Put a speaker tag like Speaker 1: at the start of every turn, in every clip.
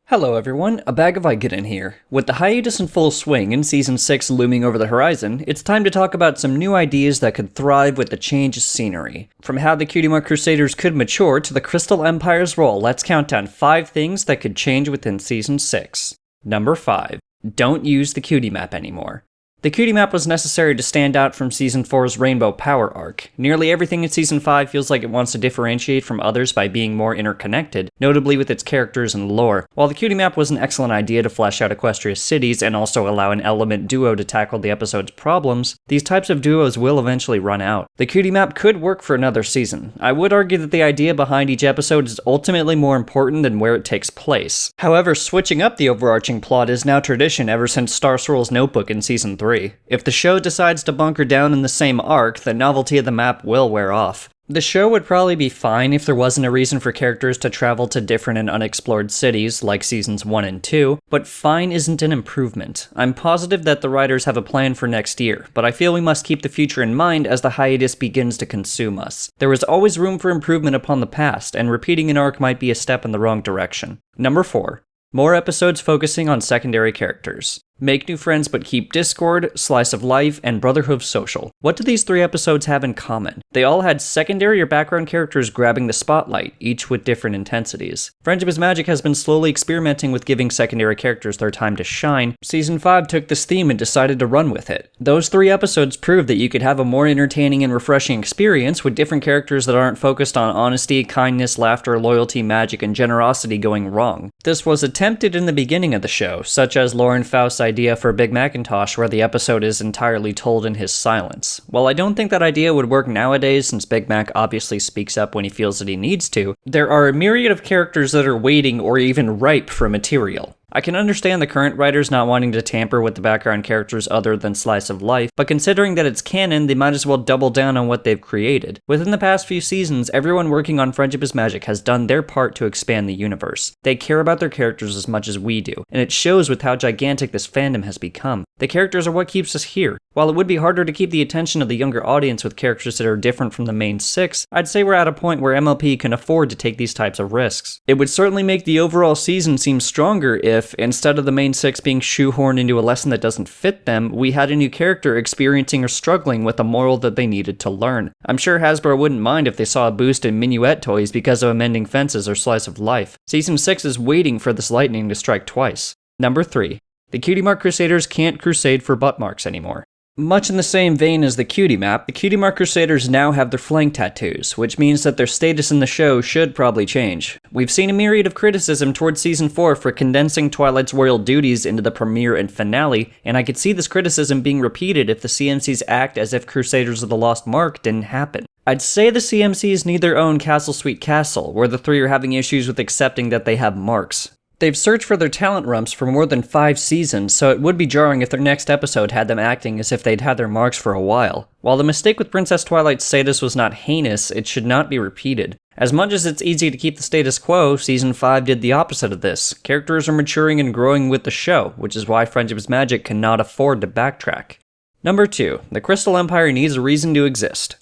Speaker 1: Hello everyone, ABagOVicodin here. With the hiatus in full swing and Season 6 looming over the horizon, it's time to talk about some new ideas that could thrive with the change of scenery. From how the Cutie Mark Crusaders could mature to the Crystal Empire's role, let's count down 5 things that could change within Season 6. Number 5. Don't use the Cutie Map anymore. The Cutie Map was necessary to stand out from Season 4's Rainbow Power arc. Nearly everything in Season 5 feels like it wants to differentiate from others by being more interconnected, notably with its characters and lore. While the Cutie Map was an excellent idea to flesh out Equestria's cities and also allow an element duo to tackle the episode's problems, these types of duos will eventually run out. The Cutie Map could work for another season. I would argue that the idea behind each episode is ultimately more important than where it takes place. However, switching up the overarching plot is now tradition ever since Star Swirl's Notebook in Season 3. If the show decides to bunker down in the same arc, the novelty of the map will wear off. The show would probably be fine if there wasn't a reason for characters to travel to different and unexplored cities like Seasons 1 and 2, but fine isn't an improvement. I'm positive that the writers have a plan for next year, but I feel we must keep the future in mind as the hiatus begins to consume us. There is always room for improvement upon the past, and repeating an arc might be a step in the wrong direction. Number 4. More episodes focusing on secondary characters. Make New Friends but Keep Discord, Slice of Life, and Brotherhood Social. What do these 3 episodes have in common? They all had secondary or background characters grabbing the spotlight, each with different intensities. Friendship is Magic has been slowly experimenting with giving secondary characters their time to shine. Season 5 took this theme and decided to run with it. Those 3 episodes proved that you could have a more entertaining and refreshing experience with different characters that aren't focused on honesty, kindness, laughter, loyalty, magic, and generosity going wrong. This was attempted in the beginning of the show, such as Lauren Faust's idea for Big Macintosh where the episode is entirely told in his silence. While I don't think that idea would work nowadays since Big Mac obviously speaks up when he feels that he needs to, there are a myriad of characters that are waiting or even ripe for material. I can understand the current writers not wanting to tamper with the background characters other than Slice of Life, but considering that it's canon, they might as well double down on what they've created. Within the past few seasons, everyone working on Friendship is Magic has done their part to expand the universe. They care about their characters as much as we do, and it shows with how gigantic this fandom has become. The characters are what keeps us here. While it would be harder to keep the attention of the younger audience with characters that are different from the main 6, I'd say we're at a point where MLP can afford to take these types of risks. It would certainly make the overall season seem stronger if, instead of the main 6 being shoehorned into a lesson that doesn't fit them, we had a new character experiencing or struggling with a moral that they needed to learn. I'm sure Hasbro wouldn't mind if they saw a boost in Minuet toys because of Amending Fences or Slice of Life. Season 6 is waiting for this lightning to strike twice. Number 3. The Cutie Mark Crusaders can't crusade for Buttmarks anymore. Much in the same vein as the Cutie Map, the Cutie Mark Crusaders now have their flank tattoos, which means that their status in the show should probably change. We've seen a myriad of criticism towards Season 4 for condensing Twilight's royal duties into the premiere and finale, and I could see this criticism being repeated if the CMCs act as if Crusaders of the Lost Mark didn't happen. I'd say the CMCs need their own Castle Sweet Castle, where the 3 are having issues with accepting that they have marks. They've searched for their talent rumps for more than 5 seasons, so it would be jarring if their next episode had them acting as if they'd had their marks for a while. While the mistake with Princess Twilight's status was not heinous, it should not be repeated. As much as it's easy to keep the status quo, Season 5 did the opposite of this. Characters are maturing and growing with the show, which is why Friendship is Magic cannot afford to backtrack. Number 2. The Crystal Empire needs a reason to exist.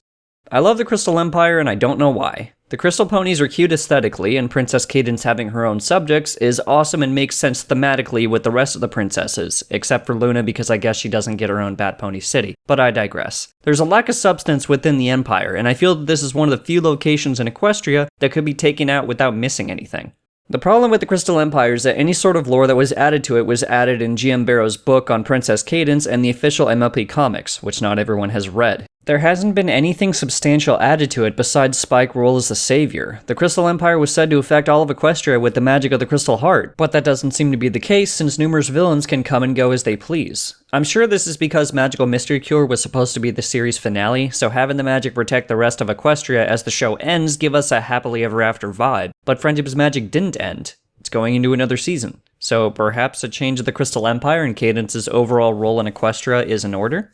Speaker 1: I love the Crystal Empire and I don't know why. The Crystal Ponies are cute aesthetically, and Princess Cadance having her own subjects is awesome and makes sense thematically with the rest of the princesses, except for Luna because I guess she doesn't get her own Bat Pony City, but I digress. There's a lack of substance within the Empire, and I feel that this is one of the few locations in Equestria that could be taken out without missing anything. The problem with the Crystal Empire is that any sort of lore that was added to it was added in GM Barrow's book on Princess Cadance and the official MLP comics, which not everyone has read. There hasn't been anything substantial added to it besides Spike's role as the savior. The Crystal Empire was said to affect all of Equestria with the magic of the Crystal Heart, but that doesn't seem to be the case since numerous villains can come and go as they please. I'm sure this is because Magical Mystery Cure was supposed to be the series finale, so having the magic protect the rest of Equestria as the show ends give us a happily ever after vibe, but Friendship is Magic didn't end. It's going into another season. So perhaps a change of the Crystal Empire and Cadance's overall role in Equestria is in order?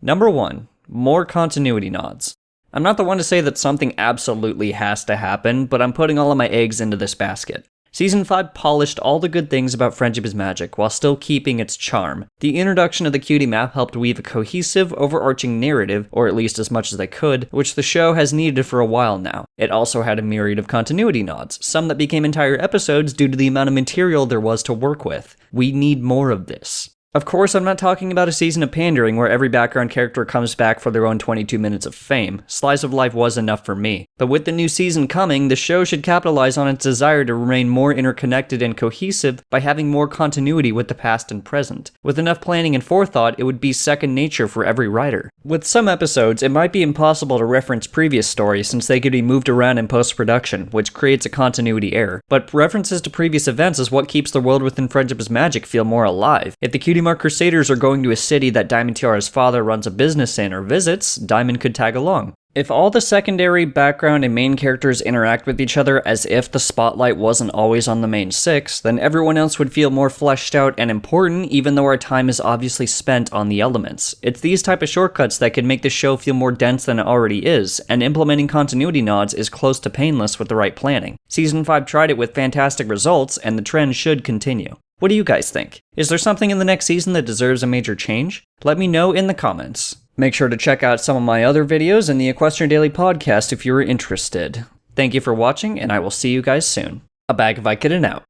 Speaker 1: Number 1. More continuity nods. I'm not the one to say that something absolutely has to happen, but I'm putting all of my eggs into this basket. Season 5 polished all the good things about Friendship is Magic while still keeping its charm. The introduction of the Cutie map helped weave a cohesive, overarching narrative, or at least as much as they could, which the show has needed for a while now. It also had a myriad of continuity nods, some that became entire episodes due to the amount of material there was to work with. We need more of this. Of course, I'm not talking about a season of pandering where every background character comes back for their own 22 minutes of fame. Slice of life was enough for me. But with the new season coming, the show should capitalize on its desire to remain more interconnected and cohesive by having more continuity with the past and present. With enough planning and forethought, it would be second nature for every writer. With some episodes, it might be impossible to reference previous stories since they could be moved around in post-production, which creates a continuity error. But references to previous events is what keeps the world within Friendship is Magic feel more alive. If the Cutie Mark Crusaders are going to a city that Diamond Tiara's father runs a business in or visits, Diamond could tag along. If all the secondary, background, and main characters interact with each other as if the spotlight wasn't always on the main six, then everyone else would feel more fleshed out and important even though our time is obviously spent on the elements. It's these type of shortcuts that can make the show feel more dense than it already is, and implementing continuity nods is close to painless with the right planning. Season 5 tried it with fantastic results, and the trend should continue. What do you guys think? Is there something in the next season that deserves a major change? Let me know in the comments. Make sure to check out some of my other videos in the Equestrian Daily podcast if you're interested. Thank you for watching, and I will see you guys soon. ABagOVicodin out.